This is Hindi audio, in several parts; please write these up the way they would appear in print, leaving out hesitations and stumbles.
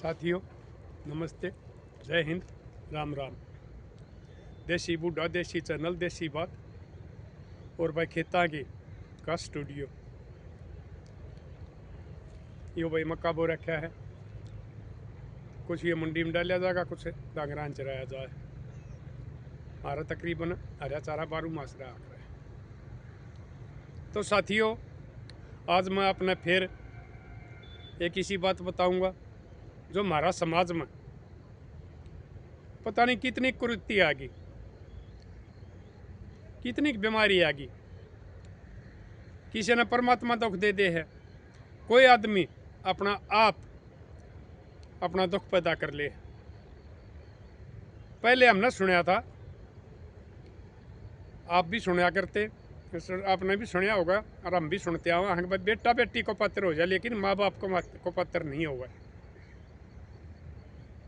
साथियों नमस्ते, जय हिंद, राम राम। देसी बूढ़ा, देसी चैनल, देसी बात और भाई खेता की का स्टूडियो। यो भाई मक्का बो रखा है, कुछ ये मंडी में डाला जाएगा, कुछ डांगरान चराया जाए। हमारा तकरीबन हरा चारा 12 मास रहा है। तो साथियों आज मैं अपने फिर एक इसी बात बताऊंगा जो हमारा समाज में पता नहीं कितनी कुरीति आ गई, कितनी बीमारी आ गई। किसी ने परमात्मा दुख दे दे है, कोई आदमी अपना आप अपना दुख पैदा कर ले। पहले हमने सुना था, आप भी सुना करते, आपने भी सुना होगा और हम भी सुनते आओ, भाई बेटा बेटी को पत्र हो जाए लेकिन माँ बाप को पत्र नहीं होगा।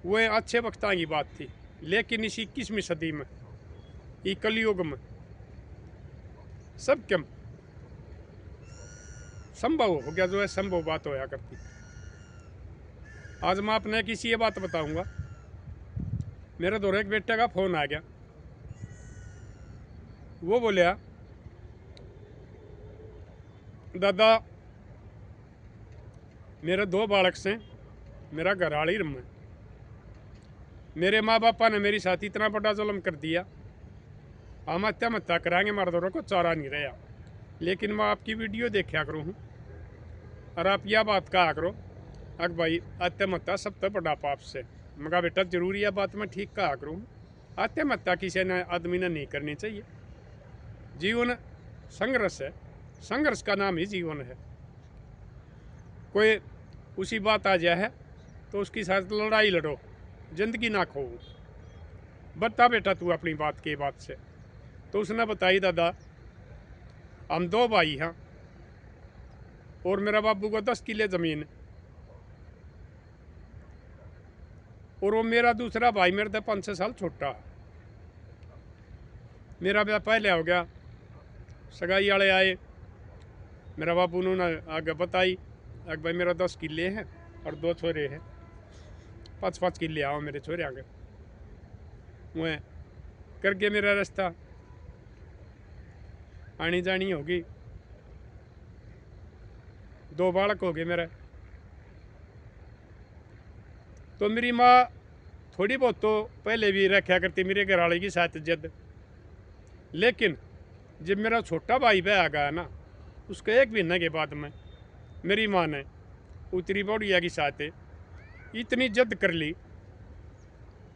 वह अच्छे वक्ता की बात थी, लेकिन इस 21वीं सदी में, ये कलयुग में सब कम संभव हो गया, जो है संभव बात होया करती। आज मैं अपने किसी ये बात बताऊंगा। मेरे दौरे एक बेटे का फोन आ गया, वो बोलिया दादा मेरे 2 बालक से, मेरा घरवाली रम, मेरे माँ बापा ने मेरी साथ इतना बड़ा जुल्म कर दिया, हम हत्या कराएंगे, हमारे दौरों को चारा नहीं रहा। लेकिन मैं आपकी वीडियो देखा करूँ हूँ और आप यह बात कहा करो अक भाई आत्महत्या सब तो बड़ा पाप से। मगर बेटा जरूरी है बात मैं ठीक कहा करूँ, आत्महत्या किसी ने आदमी ने नहीं करनी चाहिए। जीवन संघर्ष है, संघर्ष का नाम ही जीवन है। कोई उसी बात आ जाए है तो उसकी साथ लड़ाई लड़ो, जिंदगी ना खो। बता बेटा तू अपनी बात के बात से। तो उसने बताई दादा हम 2 भाई हैं और मेरा बाबू को 10 किले ज़मीन, और वो मेरा दूसरा भाई मेरे से 5-6 साल छोटा। मेरा ब्याह पहले हो गया, सगाई वाले आए, मेरा बाबू ने आगे बताई अग भाई मेरा 10 किले हैं और 2 छोरे हैं, 5-5 किले आओ मेरे छोरे आगे। वह करके मेरा रास्ता आनी जानी होगी, 2 बालक हो गए मेरे। तो मेरी माँ थोड़ी बहुत तो पहले भी रखा करती मेरे घर वाले की साथ जिद, लेकिन जब मेरा छोटा भाई बह आ गया ना, उसके 1 महीने के बाद में मेरी माँ ने उतरी बौड़िया की साथ इतनी जिद कर ली,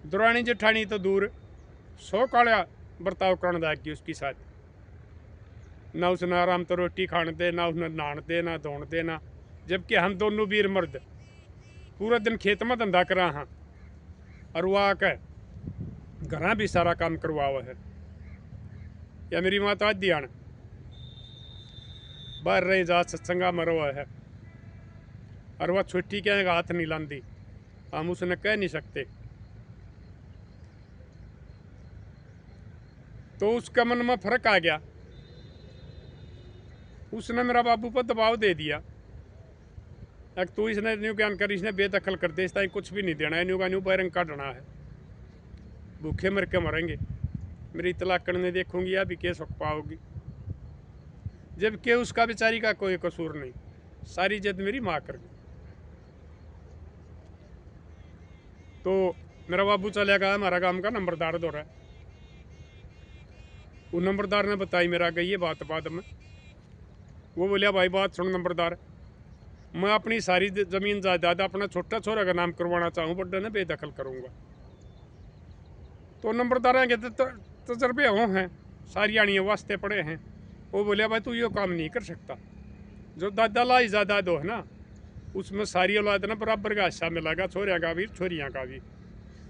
दुरानी जेठानी तो दूर 100 काला बर्ताव करने लग गई उसकी साथ। ना उसने आराम तो रोटी खाने दे, ना उसने नहाने दे, ना धोने दे, ना। जबकि हम दोनों वीर मर्द पूरा दिन खेत में धंधा करा हाँ, और वो आकर घर भी सारा काम करवा हुआ है। या मेरी माता आज ध्यान बाहर रही जा सत्संगा मरवा है, और वह छुट्टी के हाथ नहीं लाती, हम उसने कह नहीं सकते। तो उसका मन में फर्क आ गया, उसने मेरा बाबू पर दबाव दे दिया। एक तू इसने न्यू ज्ञान कर, इसने बेदखल कर दे, इस टाइम कुछ भी नहीं देना है, न्यू का न्यू बैरंग काटना है, भूखे मर के मरेंगे। मेरी तलाक करने देखूंगी या भी केस हो पाओगी। जबकि उसका बेचारी का कोई कसूर नहीं, सारी जिद मेरी माँ कर गई। तो मेरा बाबू चला गया, हमारा गांव का नंबरदार दौरा है। वो नंबरदार ने बताई मेरा गई ये बात बाद में। वो बोलिया भाई बात सुन नंबरदार, मैं अपनी सारी जमीन जायदाद अपना छोटा छोरा का नाम करवाना चाहूँ, बड़े ने बेदखल करूँगा। तो नंबरदार के तजर्बे हो हैं, सारी आनियाँ वास्ते पड़े हैं। वो बोलिया भाई तू ये काम नहीं कर सकता, जो दादा लाई जायदाद हो है ना, उसमें सारी औलाद ना बराबर का हिस्सा मिलेगा, छोरियाँ का भी छोरियाँ का भी।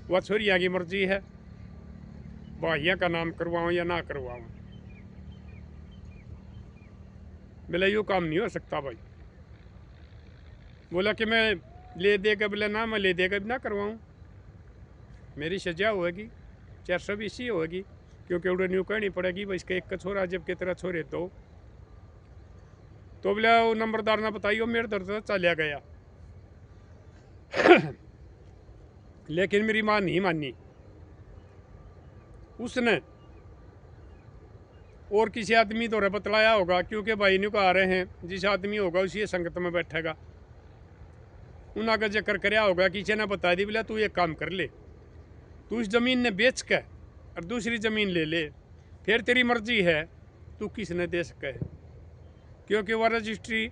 वह छोरियाँ की मर्जी है भाइयों का नाम करवाऊँ या ना करवाऊँ। बोला यो काम नहीं हो सकता भाई। बोला कि मैं ले दे के, बोले ना मैं ले दे के भी ना करवाऊँ, मेरी सजा होगी 420 ही होगी, क्योंकि उड़े न्यू कहनी पड़ेगी भाई इसका 1 का छोरा जबकि तेरा छोरे तो बोले वो नंबरदार ने बताइयो मेरे दर्द चलिया गया। लेकिन मेरी माँ नहीं मानी। उसने और किसी आदमी तो बतलाया होगा, क्योंकि भाई ने आ रहे हैं, जिस आदमी होगा उसी संगत में बैठेगा। उन्होंने जिक्र कराया होगा, किसी ने बता दी बोला तू एक काम कर ले, तू इस जमीन ने बेच के और दूसरी जमीन ले ले, फिर तेरी मर्जी है तू किसने दे सके, क्योंकि वह रजिस्ट्री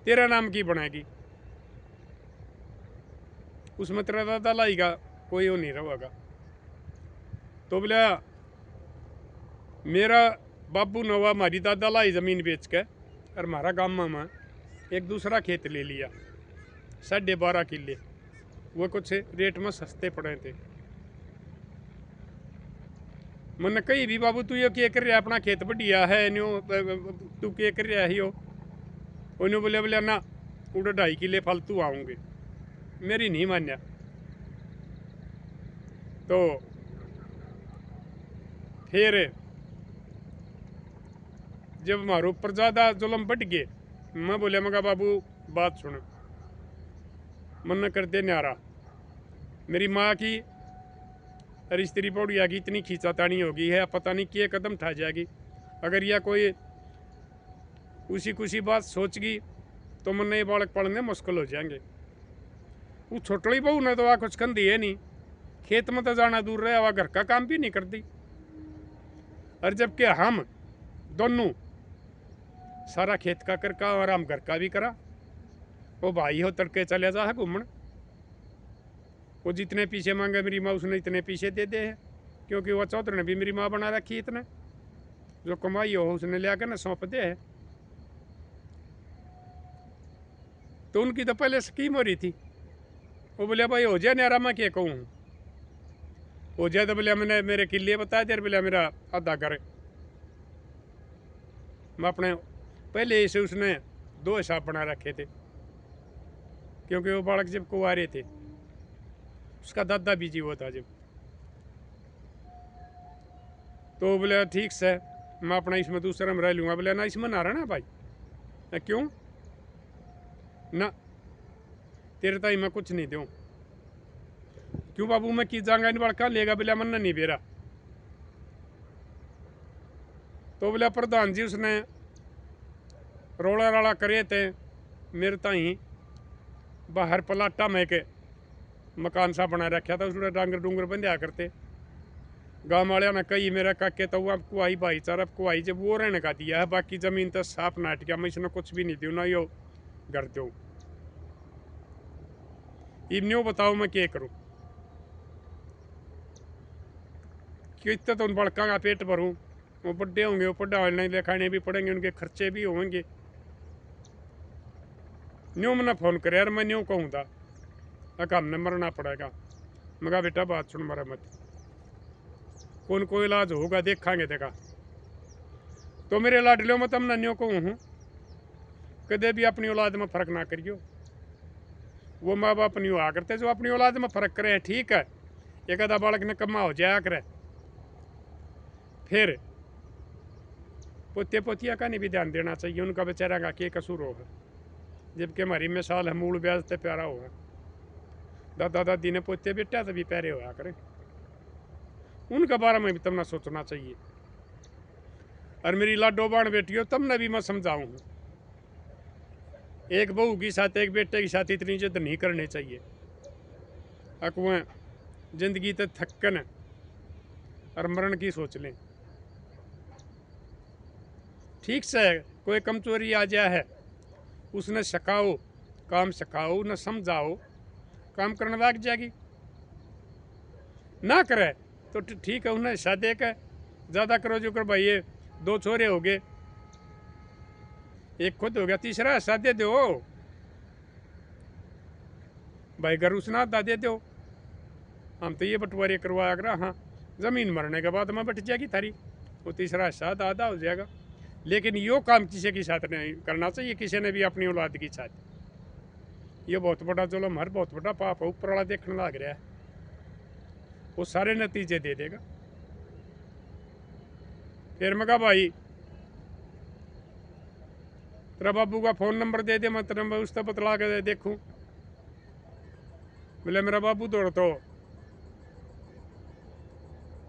तेरा नाम की बनेगी, उसमें तेरा दादा लाएगा कोई वो नहीं रहेगा। तो बोला मेरा बाबू नवा हमारी दादा लाई जमीन बेच के और हमारा गाँव में एक दूसरा खेत ले लिया 12.5 किले, वो कुछ रेट में सस्ते पड़े थे। मैंने कही भी बाबू तू ये क्या कर रहा है, अपना खेत बढ़िया है न्यू, तू क्या कर रहा है यो? उन्होंने बोले बोले ना उड़े 2.5 किले फालतू आऊँगे, मेरी नहीं मान्या। तो फिर जब हमारे ऊपर ज़्यादा जुल्म बढ़ गए, मैं बोले मगा बाबू बात सुन, मन कर दे न्यारा, मेरी माँ की रिश्तेरी पौड़िया की इतनी खींचातानी होगी है, पता नहीं क्या कदम उठा जाएगी। अगर यह कोई उसी कुछ बात सोच गई तो मन ये बालक पढ़ने मुश्किल हो जाएंगे। वो छोटड़ी बहू ने तो वह कुछ कंधी है नहीं, खेत में तो जाना दूर रहा, वह घर का काम भी नहीं करती। और जबकि हम दोनों सारा खेत का करका और हम घर का भी करा, वो भाई हो तड़के चले जा है घूमन, वो जितने पीछे मांगे मेरी माँ उसने इतने पीछे दे दे है, क्योंकि वह चौधरी ने भी मेरी माँ बना रखी, इतने जो कमाई हो उसने ले आकर ना सौंप दे है। तो उनकी तो पहले स्कीम हो रही थी, वो बोले भाई हो जाए न्यारा, मैं क्या कहूँ हो जाए, तो बोले मैंने मेरे किले बताया दे, बोले मेरा आधा घर मैं अपने पहले से उसने 2 हिसाब बना रखे थे, क्योंकि वो बालक जब कुंवारे थे उसका दादा भी जीवो था जब। तो बोले ठीक से मैं अपना इसमें दूसरा में रह लूँगा। बोले ना इसमें ना रहना भाई। क्यों ना, तेरे ताई मैं कुछ नहीं दूँ। क्यों बाबू मैं की जाऊंगा इन बड़का लेगा, बोले मन नहीं बेरा। तो बोले प्रधान जी उसने रोड़ा राड़ा करे थे मेरे ताई बाहर पलाटा में के मकान सा बना रखा था, उसने डांगर डूंगर बंध्या करते। गाँव वाले ने कही मेरा काके तो वह कुआई भाईचारा कुआई जब वो रहने का दिया है, बाकी जमीन तो साफ नाट गया, मैं इसने कुछ भी नहीं दूँ ना यो घर दो। इन्हों बताओ मैं क्या करूँ, कि इतना तो उन बड़का का पेट भरूँ, वो बड्डे होंगे, वो पढ़ाने लिखाने भी पड़ेंगे, उनके खर्चे भी होंगे। न्यू मैंने फ़ोन करे यार, मैं न्यू कहूँ था अका हमने मरना पड़ेगा। मगा बेटा बात सुन मरा मत, कौन कोई इलाज होगा देखांगे देखा। तो मेरे लाडलियों में तम न्यू कहूँ हूँ कदे भी अपनी औलाद में फ़र्क ना करियो। वो माँ बाप नहीं हुआ करते जो अपनी औलाद में फ़र्क करे, ठीक है एक आधा बालक ने कमा हो जाया करे, फिर पोते पोतिया का नहीं भी ध्यान देना चाहिए, उनका बेचारा का क्या कसूर होगा, जबकि हमारी मिसाल है मूल ब्याज से प्यारा होगा। दादा दादी ने पोते बेटा से भी प्यारे होया करें, उनके बारे में भी तुमने सोचना चाहिए। और मेरी लाडो बाण बेटियों तुमने भी मैं समझाऊँ, एक बहू के साथ एक बेटे के साथ इतनी जिद नहीं करनी चाहिए। अकुएं जिंदगी तो थकन और मरण की सोच लें। ठीक से कोई कमजोरी आ जाए है उसने सिखाओ, काम सिखाओ, न समझाओ, काम करने लग जाएगी। ना करे तो ठीक है उन्हें शादी का ज़्यादा करो, जो कर भाई ये 2 छोरे हो गए, एक खुद हो गया, तीसरा ऐसा दे दो भाई, घर उसना दा दे दो। हम तो ये बंटवारे करवाया करा, हाँ ज़मीन मरने के बाद में बट जाएगी थारी, वो तीसरा हिस्सा आधा हो जाएगा। लेकिन यो काम किसी के साथ नहीं करना चाहिए, किसी ने भी अपनी औलाद के साथ। ये बहुत बड़ा जुल्म है, बहुत बड़ा पाप है, ऊपर वाला देखने लग रहा है, वो सारे नतीजे दे देगा। फिर मैं कहा भाई तेरा बाबू का फ़ोन नंबर दे दे, मैं तेरा उस पर बतला के देखूँ। बोले मेरा बाबू दौड़ तो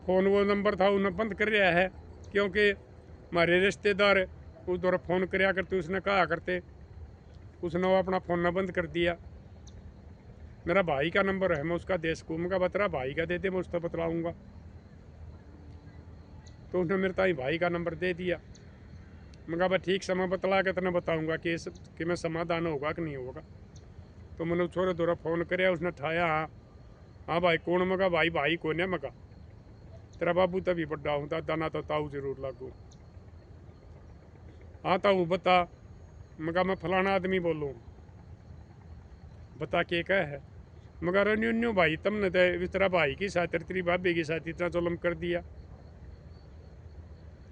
फ़ोन वो नंबर था उन्हें बंद कर रहा है, क्योंकि हमारे रिश्तेदार उस दौर फ़ोन कराया करते, उसने कहा करते, उसने वो अपना फ़ोन न बंद कर दिया। मेरा भाई का नंबर है, मैं उसका देश घूमूंगा, बतरा भाई का दे दे, मैं उसका बतलाऊँगा। तो उसने मेरे ताई भाई का नंबर दे दिया। मैं कहा ठीक समय बतला के तेने बताऊँगा कि मैं समाधान होगा कि नहीं होगा। तो मैंने छोरे दौरा फ़ोन कराया, उसने उठाया। हाँ भाई कौन? मैं कहा भाई कौन है? मैं कहा तेरा बाबू तभी बड्डा हूँ, दाना तो ताऊ जरूर लागू। हाँ ताऊ बता। मैं कहा मैं फलाना आदमी बोलूँ। बता के क्या है? मैं कहा न्यू भाई तुमने तो इस तरह भाई की साथ तेरी भाभी की साथ इतना जुल्म कर दिया।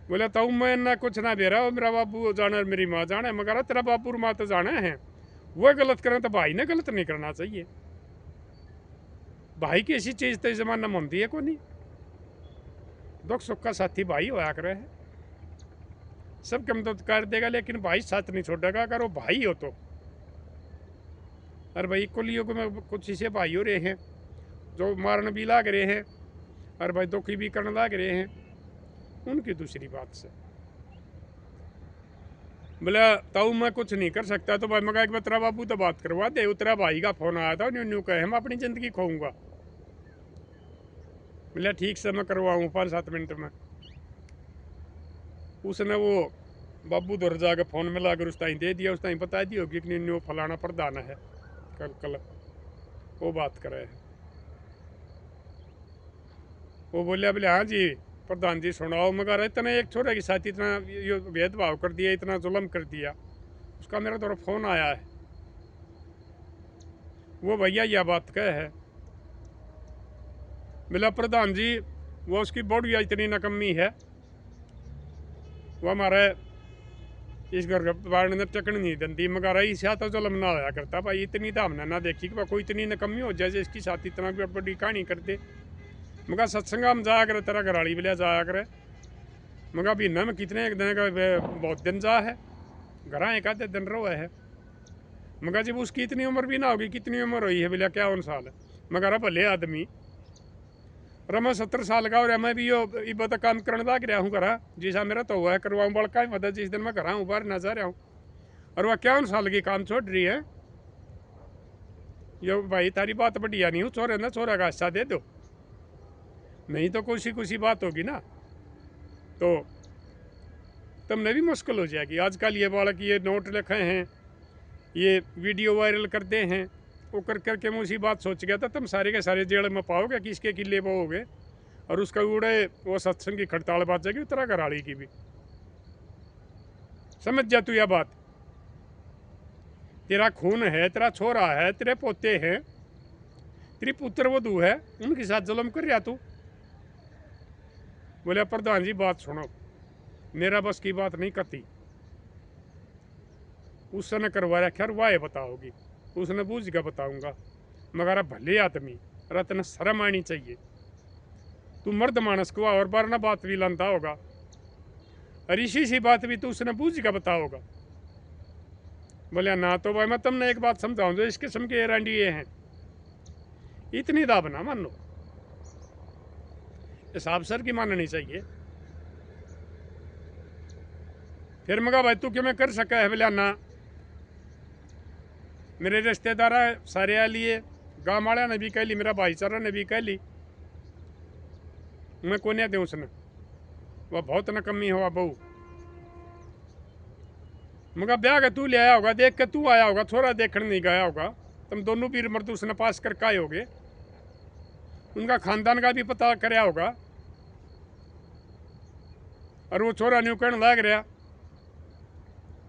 बोला ताऊ मैं ना कुछ ना दे रहा, मेरा बाबू जाना मेरी माँ जाना। मैं कहा तेरा बाबू और माँ तो जाना है, वो गलत करें तो भाई ने गलत नहीं करना चाहिए। भाई की ऐसी चीज़ तो इस जमाना में होती है को नहीं। दुख सुख का साथी भाई होया करे है, सबके मदद कर देगा, लेकिन भाई साथ नहीं छोड़ेगा अगर वो भाई हो तो। और भाई कुलियों को में कुछ ऐसे भाई हो रहे हैं जो मारन भी लाग रहे हैं और भाई दुखी भी करने लाग रहे हैं, उनकी दूसरी बात से। बोला ताऊ मैं कुछ नहीं कर सकता। तो भाई मैं कहा एक बार तेरा बाबू तो बात करवा दे। उतरा भाई का फोन आया था, न्यू कहे मैं अपनी ज़िंदगी खोऊंगा। बोला ठीक से मैं करवाऊँ 5-7 मिनट में। उसने वो बाबू दौर जाकर फ़ोन में लाकर उस टाइम दे दिया। उस टाइम बता दी होगी कि न्यू फलाना प्रधान है, कल वो बात करे है। वो बोले बोले हाँ जी प्रधान जी सुनाओ। मगर इतना एक छोरे के साथ इतना ये भेदभाव कर दिया, इतना जुल्म कर दिया, उसका मेरा तो फ़ोन आया है। वो भैया यह बात कह है। बोला प्रधान जी वो उसकी बॉडी इतनी नकम्मी है, वो हमारे इस घर बार ने टकन नहीं दंदी। मगर इस तो जुल्म ना होया करता भाई, इतनी तो हमने ना देखी कि कोई इतनी नकम्मी हो जाए इसकी साथ इतना बड़ी कहानी कर दे। मगर सत्संग हम जाया करे, तेरा घराड़ी बिलिया जाया करे। मगर महीना में कितने एक दिन का बहुत दिन जा है, घर एक आधे दिन रो है। मगर जब उसकी इतनी उम्र भी ना होगी, कितनी उम्र हुई है बिलिया 51 साल है। मगर भले आदमी और मैं 70 साल का और मैं भी यो इबत काम करने लग रहा हूँ करा जिसा मेरा तो हुआ है करवाऊँ बड़का ही मदद जिस दिन मैं करा हूँ बाहर ना जा रहा हूँ। और वह 51 साल की काम छोड़ रही है। यो भाई तारी बात बढ़िया नहीं हूँ, छोरे ना छोरा का हिस्सा दे दो, नहीं तो कुछ बात होगी ना तो तुमने भी मुश्किल हो जाएगी। आजकल ये बालक ये नोट लिखे हैं, ये वीडियो वायरल करते हैं, वो कर करके मैं उसी बात सोच गया था तुम सारे के सारे जेल में पाओगे, किसके किले वो हो गए और उसका उड़े वो सत्संग की खड़ताल बात जाएगी उत्तरा घराड़ी की भी। समझ जा तू यह बात, तेरा खून है, तेरा छोरा है, तेरे पोते हैं, तेरी पुत्र वधू है, उनके साथ जुल्म कर रहा तू। बोले प्रधान जी बात सुनो, मेरा बस की बात नहीं करती। उसने करवा रखा वाह बताओगी, उसने बूझ का बताऊंगा। मगर भले आदमी रत्न शर्म आनी चाहिए, तू मर्द मानस को और बार ना बात भी लाता होगा और इसी सी बात भी तू उसने बूझ का बताओगा। बोले ना तो भाई मैं तुमने एक बात समझाऊं, जो इस किस्म के एरंडी ये हैं इतनी दाब ना मान लो, इस अफसर की माननी चाहिए। फिर मगा भाई तू क्यों मैं कर सका है? बोले ना मेरे रिश्तेदार सारे आ लिए, गाँव वाले ने भी कह ली, मेरा भाईचारा ने भी कह ली, मैं कोने दे उसने वह बहुत नकम्मी हुआ बहू। मगर ब्याह के तू ले आया होगा, देख के तू आया होगा, छोरा देखने नहीं गया होगा। तुम दोनों भी मर्द उसने पास करके आए होगे, उनका खानदान का भी पता कराया होगा। और वो छोरा न्यू कहने लग रहा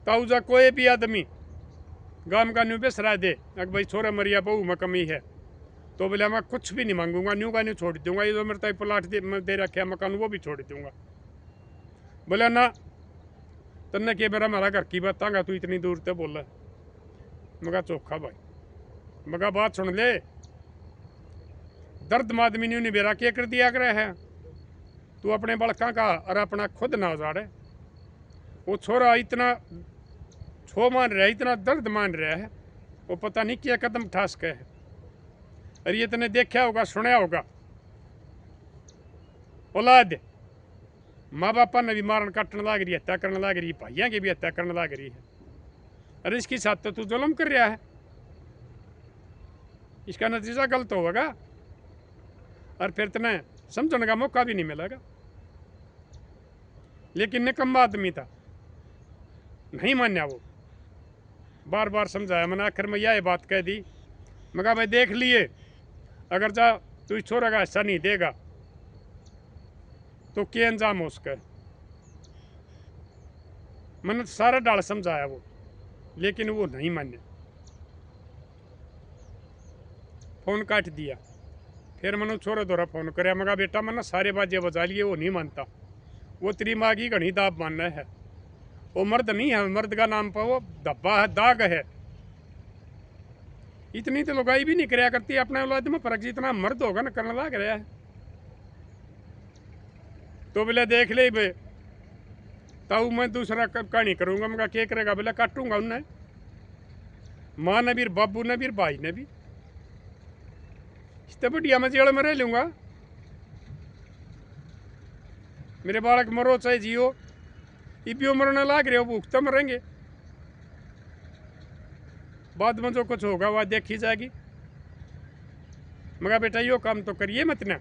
ताऊ जा कोई भी आदमी गांव का न्यू बेसरा दे अगर भाई छोरा मरिया बहू में कमी है तो बोले मैं कुछ भी नहीं मांगूंगा, न्यू का न्यू छोड़ दूंगा, ये जो मेरे तक प्लाट दे रखे मकान वो भी छोड़ दूंगा। बोले ना तन्ने के मेरा हमारा घर की बात आगा तू इतनी दूर से बोल। मगा चोखा भाई, मगा बात सुन ले, दर्द आदमी ने बेरा क्या कर दिया करे है, तू अपने बड़का का और अपना खुद ना उजाड़े। वो छोरा इतना छो मान रहा है, इतना दर्द मान रहा है, वो पता नहीं क्या कदम ठास के है। और ये तने देखा होगा सुना होगा औलाद माँ बापा ने भी मारन काटने लग रही, हत्या करने लग रही, भाइयों की भी हत्या करने लग रही है। अरे इसके साथ तो तू जुल्म कर रहा है, इसका नतीजा गलत होगा और फिर तुम्हें समझने का मौका भी नहीं मिलेगा। लेकिन निकम्मा आदमी था, नहीं मान्या वो, बार बार समझाया मैंने, आखिर में यह बात कह दी, मैं कहा भाई देख लिए, अगर जा तू इस छोरा का हिस्सा नहीं देगा तो क्या अंजाम हो उसका। मैंने सारा डाल समझाया वो, लेकिन वो नहीं माने, फोन काट दिया। फिर मैंने छोरे दोरा फोन कराया, मैं कहा बेटा मैंने सारे बाजे बजा लिए, वो नहीं मानता, वो तेरी माँ की घनी दाब मानना है, वो मर्द नहीं है, मर्द का नाम पर वो धब्बा है, दाग है। इतनी तो लुगाई भी नहीं कराया करती अपने औलाद में फर्क, जितना मर्द होगा ना करने लग रहा है। तो बोले देख ले बे, ताऊ मैं दूसरा कहानी करूंगा। मैं क्या करेगा? बोले काटूंगा उन्हें, माँ ने भी, बाबू ने भी, भाई ने भी, इतने बढ़िया मैं जेल में रह लूंगा। मेरे बालक मरो चाहे जियो, इबियो मरने लाग रहे हो, भूख तो मरेंगे, बाद में जो कुछ होगा वह देखी जाएगी। मगर बेटा यो काम तो करिए मत ना,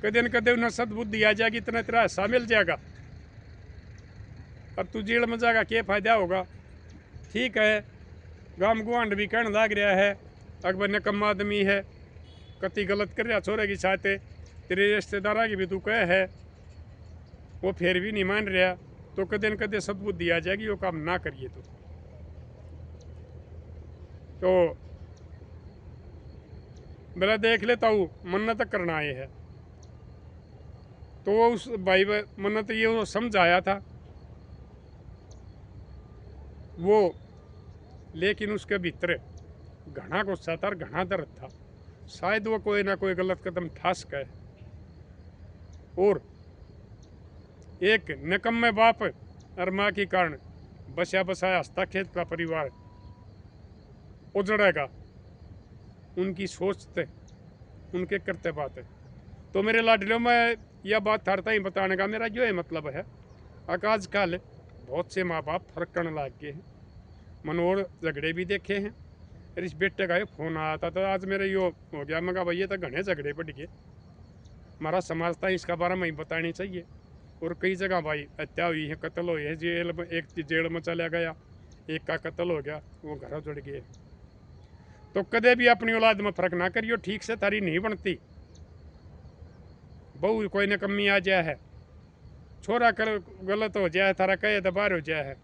कदे न कदे उन्हें सदबुद्धि आ जाएगी, इतना तेरा हिस्सा मिल जाएगा और तू जेल में जाएगा, क्या फायदा होगा। ठीक है, गांव गुआंड भी कहने लग रहा है अकबर निकम्मा आदमी है, कति गलत कर रहा छोरे की साथ, तेरे रिश्तेदारा की भी तू कह है, वो फिर भी नहीं मान रहा, तो कदे न कदे सदबुद्धि आ जाएगी, वो काम ना करिए। तो मेरा देख लेता हूँ, मन्नत करना आए है, तो उस भाई मन्नत ये वो समझाया था वो, लेकिन उसके भीतर घना गुस्सा था और घना दर्द था, शायद वो कोई ना कोई गलत कदम ठास गए, और एक निकम्मे बाप और माँ के कारण बसा बसाया हंसता खेलता परिवार उजड़ेगा। उनकी सोच थे, उनके करते बात है। तो मेरे लाडलियों में यह बात थारता ही बताने का मेरा जो है मतलब है, आजकल बहुत से माँ बाप फर्क करने लग गए हैं, मनोर झगड़े भी देखे हैं। इस बेटे का फोन आया था, तो आज मेरे यो हो गया, मैं कहा भाई ये तो घने झगड़े बढ़ गए, हमारा समाज था इसका बारे में ही बतानी चाहिए। और कई जगह भाई हत्या हुई है, कत्ल हुए है, जेल में, एक जेल में चला गया, एक का कत्ल हो गया, वो घर जुड़ गए। तो कदे भी अपनी औलाद में फर्क ना करियो, ठीक से थारी नहीं बनती। बहू कोई न कमी आ जाए है, छोरा कर गलत हो जाए, थारा कहे तो बाहर हो जाए है,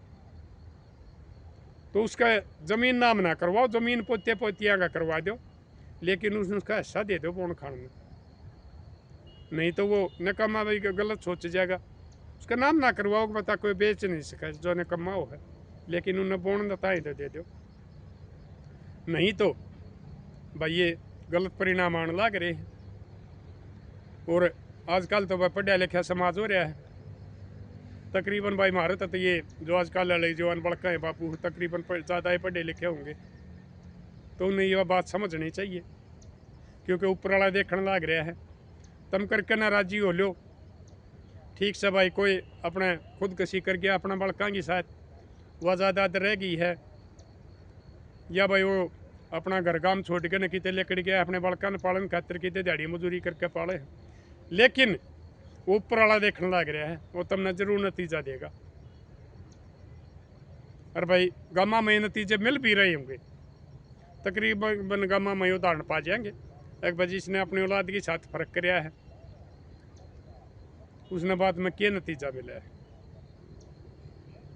तो उसका जमीन नाम ना करवाओ, जमीन पोते पोतिया का करवा दो, लेकिन उसका हिस्सा दे दो बोन खान में, नहीं तो वो नकम्मा भाई गलत सोच जाएगा। उसका नाम ना करवाओ, बता कोई बेच नहीं सका जो नकम्मा हो है, लेकिन उन्हें बोन देता ही तो दे दो, नहीं तो भाई ये गलत परिणाम आने लग रहे हैं। और आजकल तो भाई पढ़ा लिखा समाज हो रहा है, तकरीबन भाई महारत तो ये जो आजकल वाले जवान बड़का है बापू तकरीबन ज़्यादा ही पढ़े लिखे होंगे, तो उन्हें यह बात समझनी चाहिए, क्योंकि ऊपर वाला देखने लग रहा है। तम करके ना राजी हो लो, ठीक से भाई कोई अपने खुदकशी कर गया अपना बड़का की साथ, वह ज़्यादा रह गई है, या भाई वो अपना घर काम छोड़ के न कितने लेकर गया अपने बड़का ने पालन खातिर कितने दिहाड़ी मजूरी करके पाले, लेकिन ऊपर वाला देखने लग रहा है, वो तुमने जरूर नतीजा देगा। और भाई गामा में नतीजे मिल भी रहे होंगे, तकरीबन गामा में उदाहरण पा जाएंगे। एक बार जिसने अपनी औलाद के साथ फर्क कराया है, उसने बाद में क्या नतीजा मिला है।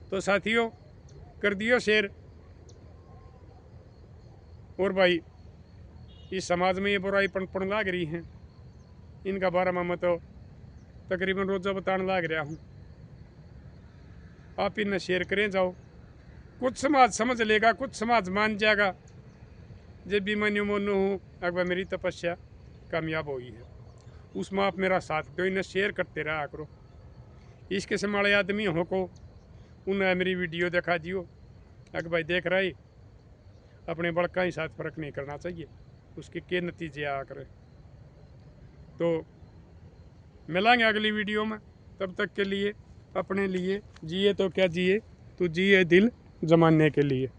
तो साथियों कर दियो शेर, और भाई इस समाज में ये बुराई पन लाग रही हैं, इनका बारे में मैं तो तकरीबन रोज़ा बताने लग रहा हूँ, आप इन्हें शेयर करें जाओ, कुछ समाज समझ लेगा, कुछ समाज मान जाएगा। जब भी मैं मोनू हूँ अकबर मेरी तपस्या कामयाब हुई है, उसमें आप मेरा साथ दो, इन्हें शेयर करते रहा करो। इस किस्म वाले आदमी हो को उन्हें मेरी वीडियो दिखा दियो, अगर भाई देख रहा है अपने बड़का ही साथ फर्क नहीं करना चाहिए, उसके के नतीजे आ करे। तो मिलेंगे अगली वीडियो में। तब तक के लिए अपने लिए जिए तो क्या जिए, तू जिए दिल जमाने के लिए।